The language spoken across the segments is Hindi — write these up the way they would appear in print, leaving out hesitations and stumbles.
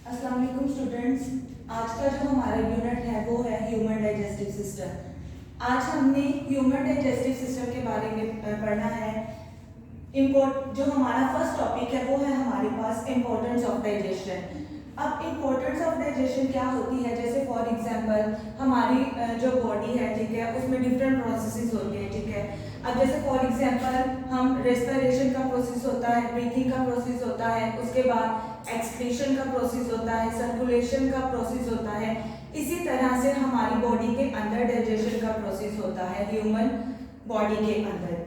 अस्सलाम वालेकुम स्टूडेंट्स। आज का जो हमारा यूनिट है वो है ह्यूमन डाइजेस्टिव सिस्टम। आज हमने ह्यूमन डाइजेस्टिव सिस्टम के बारे में पढ़ना है। जो हमारा फर्स्ट टॉपिक है वो है हमारे पास इम्पोर्टेंस ऑफ डाइजेशन। अब इम्पोर्टेंस ऑफ डाइजेशन क्या होती है, जैसे फॉर एग्जांपल हमारी जो बॉडी है, ठीक है, उसमें डिफरेंट प्रोसेसेस होते हैं, ठीक है। अब जैसे फॉर एग्जांपल हम रेस्पिरेशन का प्रोसेस होता है, ब्रीथिंग का प्रोसेस होता है, उसके बाद एक्सक्रीशन का प्रोसेस होता है, सर्कुलेशन का प्रोसेस होता है। इसी तरह से हमारी बॉडी के अंदर डाइजेशन का प्रोसेस होता है ह्यूमन बॉडी के अंदर।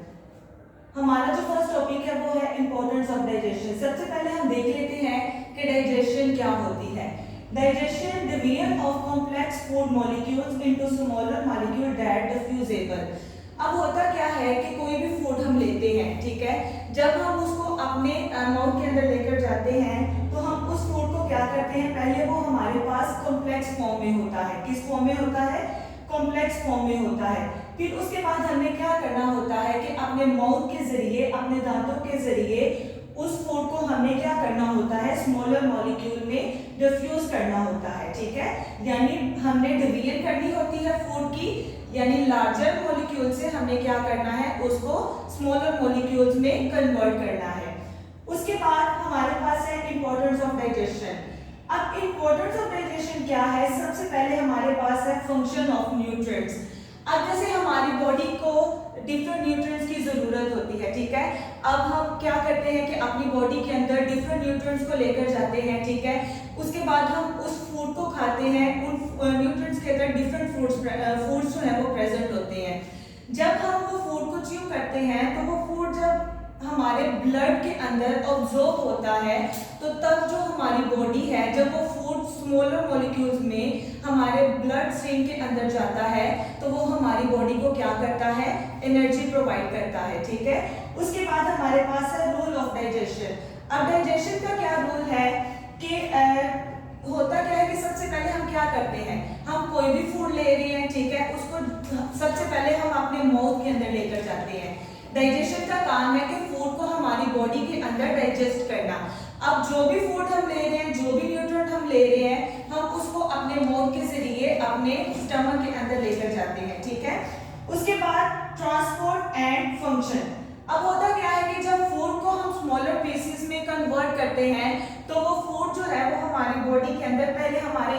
हमारा जो फर्स्ट टॉपिक है वो है इंपॉर्टेंस ऑफ डाइजेशन। सबसे पहले हम देख लेते हैं कि डाइजेशन क्या होती है। Digestion division of complex food molecules into smaller molecule that diffusible. अब होता क्या है कि कोई भी फूड हम लेते हैं, ठीक है, जब हम उसको अपने माउथ के अंदर लेकर जाते हैं तो हम उस फूड को क्या करते हैं, पहले वो हमारे पास कॉम्प्लेक्स फॉर्म में होता है। किस फॉर्म में होता है? कॉम्प्लेक्स फॉर्म में होता है। फिर उसके बाद हमें क्या करना होता है कि अपने माउथ के जरिए, अपने दांतों के जरिए उस फूड को हमें क्या करना होता है, स्मॉलर मॉलिक्यूल में डिफ्यूज करना होता है, ठीक है। यानी हमने डिवीजन करनी होती है फूड की, यानी लार्जर मॉलिक्यूल से हमें क्या करना है, उसको स्मॉलर मॉलिक्यूल्स में कन्वर्ट करना है। उसके बाद हमारे पास है इंपॉर्टेंस ऑफ डाइजेशन। अब इंपॉर्टेंस ऑफ डाइजेशन क्या है? सबसे पहले हमारे पास है फंक्शन ऑफ न्यूट्रिएंट्स। अब जैसे हमारी बॉडी को डिफरेंट न्यूट्रिएंट्स की जरूरत होती है, ठीक है। अब हम क्या करते हैं कि अपनी बॉडी के अंदर डिफरेंट न्यूट्रिएंट्स को लेकर जाते हैं, ठीक है। उसके बाद हम उस फूड को खाते हैं, उन न्यूट्रिएंट्स के अंदर डिफरेंट फूड्स जो है वो प्रेजेंट होते हैं। जब हम वो फूड को च्यू करते हैं तो वो फूड जब हमारे ब्लड के अंदर ऑब्जॉर्ब होता है तो तब जो हमारी बॉडी है, जब वो फूड स्मॉलर मॉलिक्यूल्स में हमारे ब्लड स्ट्रीम के अंदर जाता है तो वो हमारी बॉडी को क्या करता है, एनर्जी प्रोवाइड करता है, ठीक है। उसके बाद हमारे पास है रूल ऑफ डाइजेशन। अब डाइजेशन का क्या रूल है कि होता क्या है कि सबसे पहले हम क्या करते हैं, हम कोई भी फूड ले रहे हैं, ठीक है, उसको सबसे पहले हम अपने माउथ के अंदर लेकर जाते हैं। डाइजेशन का काम है कि फूड को हमारी बॉडी के अंदर डाइजेस्ट करना। अब जो भी फूड हम ले रहे हैं, जो भी न्यूट्रिएंट हम ले रहे हैं, हम उसको अपने माउथ के जरिए अपने स्टमक के अंदर लेकर जाते हैं, ठीक है। उसके बाद ट्रांसपोर्ट एंड फंक्शन। अब होता क्या है कि जब फूड को हम स्मॉलर पीसेस में कन्वर्ट करते हैं तो वो फूड जो है वो हमारी बॉडी के अंदर पहले हमारे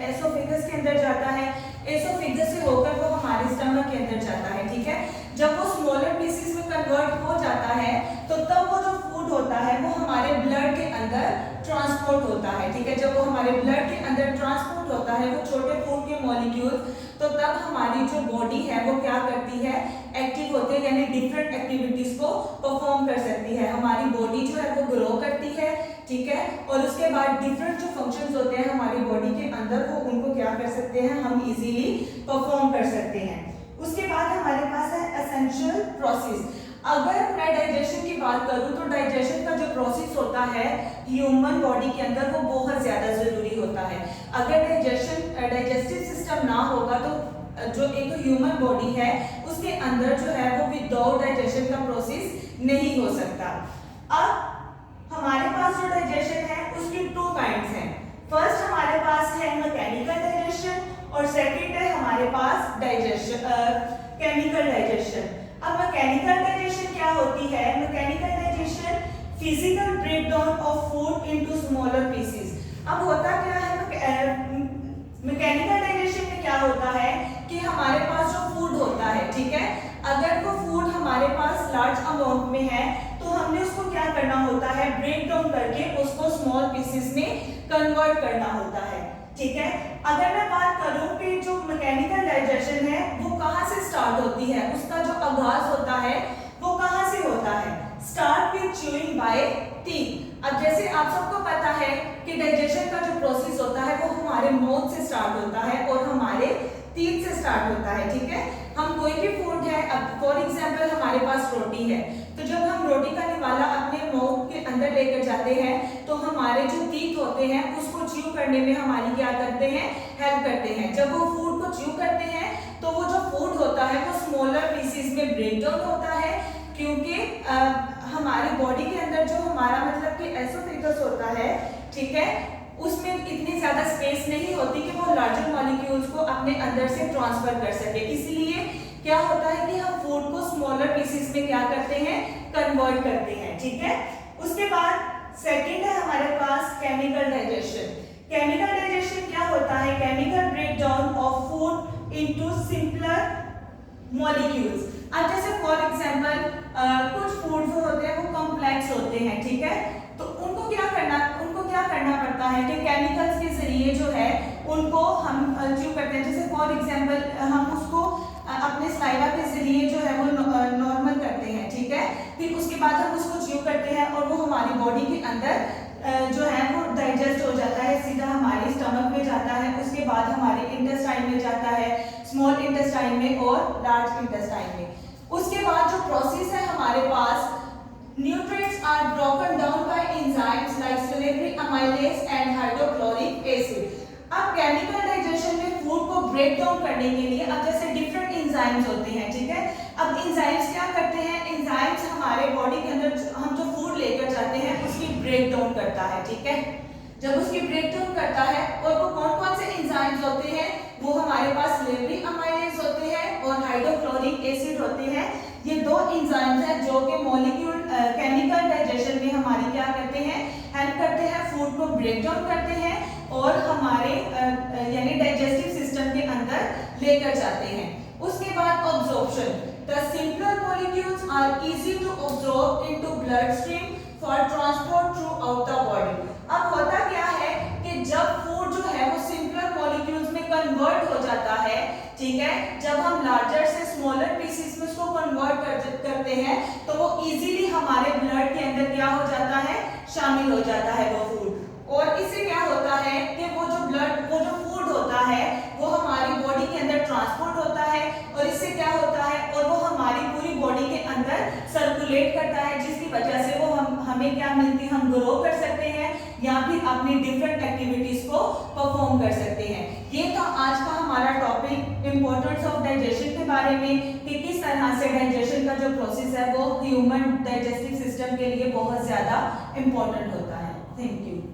एसोफेगस के अंदर जाता है, एसोफेगस से होकर वो हमारे स्टमक के अंदर जाता है, ठीक है। जब वो स्मॉलर पीसेस में कन्वर्ट हो जाता है तो तब वो जो फूड होता है वो हमारे ब्लड के अंदर ट्रांसपोर्ट होता है, ठीक है। जब वो हमारे ब्लड के अंदर ट्रांसपोर्ट होता है वो छोटे फूड के मॉलिक्यूल्स, तो तब हमारी जो बॉडी है वो क्या करती है, एक्टिव होते हैं, यानी डिफरेंट एक्टिविटीज को परफॉर्म कर सकती है। हमारी बॉडी जो है वो ग्रो करती है, ठीक है, और उसके बाद डिफरेंट जो फंक्शंस होते हैं हमारी बॉडी के अंदर वो उनको क्या कर सकते हैं, हम इजीली परफॉर्म कर सकते हैं। उसके बाद हमारे पास है एसेंशियल प्रोसेस। अगर मैं डाइजेशन की बात करूं तो डाइजेशन का जो प्रोसेस होता है ह्यूमन बॉडी के अंदर वो बहुत ज्यादा जरूरी होता है। अगर डाइजेस्टिव सिस्टम ना होगा तो जो एक ह्यूमन बॉडी है उसके अंदर जो है वो विदाउट डाइजेशन का प्रोसेस नहीं हो सकता। अब हमारे पास जो डाइजेशन है उसकी टू काइंड्स हैं। फर्स्ट हमारे पास है मैकेनिकल डाइजेशन और सेकंड है हमारे पास केमिकल डाइजेशन। अब मैकेनिकल डाइजेशन क्या होती है? Mechanical digestion physical breakdown of food into smaller pieces. अब होता क्या है, मैकेनिकल डाइजेशन में क्या होता है कि हमारे पास जो फूड होता है, ठीक है, अगर वो फूड हमारे पास लार्ज अमाउंट में है तो हमने उसको क्या करना होता है, ब्रेक डाउन करके उसको स्मॉल पीसेस में कन्वर्ट करना होता है, ठीक है। अगर मैं बात करूं कि जो मैकेनिकल डाइजेशन है वो कहां से स्टार्ट होती है, उसका जो आगाज होता है वो कहां से होता है, start with chewing by teeth. अब जैसे आप सबको पता है कि डाइजेशन का जो प्रोसेस होता है वो हमारे माउथ से स्टार्ट होता है और हमारे टीथ से स्टार्ट होता है, ठीक है। हम कोई भी फूड है, अब फॉर एग्जांपल हमारे पास रोटी है, तो जब हम रोटी का निवाला अपने माउथ के अंदर लेकर जाते हैं तो हमारे जो टीथ होते हैं उसको च्यू करने में हमारी क्या करते हैं, हेल्प करते हैं। जब वो फूड को च्यू करते हैं तो वो जो फूड होता है वो स्मॉलर पीसेस में ब्रेक डाउन होता है, क्योंकि हमारी बॉडी के अंदर जो हमारा मतलब कि एसोफेगस होता है, ठीक है, उसमें इतनी ज्यादा स्पेस नहीं होती कि वो लार्जर मॉलिक्यूल्स को अपने अंदर से ट्रांसफर कर सके, इसलिए क्या होता है कि हम फूड को स्मॉलर पीसेस में क्या करते हैं, कन्वर्ट करते हैं। ठीक है, उसके बाद सेकंड है हमारे पास केमिकल डाइजेशन। केमिकल डाइजेशन क्या होता है, chemical breakdown of food into simpler molecules. अब जैसे फॉर एग्जांपल कुछ फूड जो होते हैं वो कॉम्प्लेक्स होते हैं, ठीक है, तो उनको क्या करना पड़ता है कि केमिकल्स के जरिए जो है उनको हम च्यू करते हैं। जैसे फॉर एग्जांपल हम उसको अपने सलाइवा के जरिए जो है वो नॉर्मल करते हैं, ठीक है, फिर उसके बाद हम उसको च्यू करते हैं और वो हमारी बॉडी के अंदर जो है वो डाइजेस्ट हो जाता है, सीधा हमारे स्टमक में जाता है, उसके बाद हमारे इंटेस्टाइन में जाता है, स्मॉल इंटेस्टाइन में और लार्ज इंटेस्टाइन में। उसके बाद जो प्रोसेस है हमारे पास, nutrients are broken down by enzymes like sulphonic amylase and hydrochloric acid. अब केमिकल डाइजेशन में फूड को ब्रेक डाउन करने के लिए अब जैसे डिफरेंट एंजाइम्स होते हैं, ठीक है, अब एंजाइम्स क्या करते हैं, एंजाइम्स हमारे बॉडी के अंदर हम जो फूड लेकर जाते हैं उसकी ब्रेक डाउन करता है। ठीक है, जब उसकी ब्रेक डाउन करता है, और वो कौन कौन से एंजाइम्स होते हैं, वो हमारे पास सल्फोनिक अमाइलेज होते हैं और हाइड्रोक्लोरिक एसिड होते हैं। ये दो एंजाइम्स हैं जो कि मॉलिक्यूल केमिकल डाइजेशन में हमारी क्या करते हैं, हेल्प करते हैं, फूड को ब्रेक डाउन करते हैं और हमारे यानी डाइजेस्टिव सिस्टम के अंदर लेकर जाते हैं। उसके बाद absorption, the simpler molecules are easy to absorb into blood stream for transport throughout the body. अब होता क्या है कि जब फूड जो है वो सिंपलर मॉलिक्यूल्स में कन्वर्ट हो जाता है, ठीक है, जब हम लार्जर से स्मॉलर पीसेस में उसको कन्वर्ट करते हैं तो वो इजीली हमारे ब्लड के अंदर क्या हो जाता है, शामिल हो जाता है वो फूड। और इससे क्या होता है कि वो जो फूड होता है वो हमारी बॉडी के अंदर ट्रांसपोर्ट होता है और इससे क्या होता है, और वो हमारी पूरी बॉडी के अंदर सर्कुलेट करता है, जिसकी वजह से वो हमें क्या मिलती है, हम ग्रो कर सकते हैं या फिर अपनी डिफरेंट एक्टिविटीज को परफॉर्म कर सकते हैं। ये था आज का हमारा टॉपिक, इंपॉर्टेंस ऑफ डाइजेशन के बारे में, कि किस तरह से डाइजेशन का जो प्रोसेस है वो ह्यूमन डाइजेस्टिव सिस्टम के लिए बहुत ज्यादा इंपॉर्टेंट होता है। Thank you.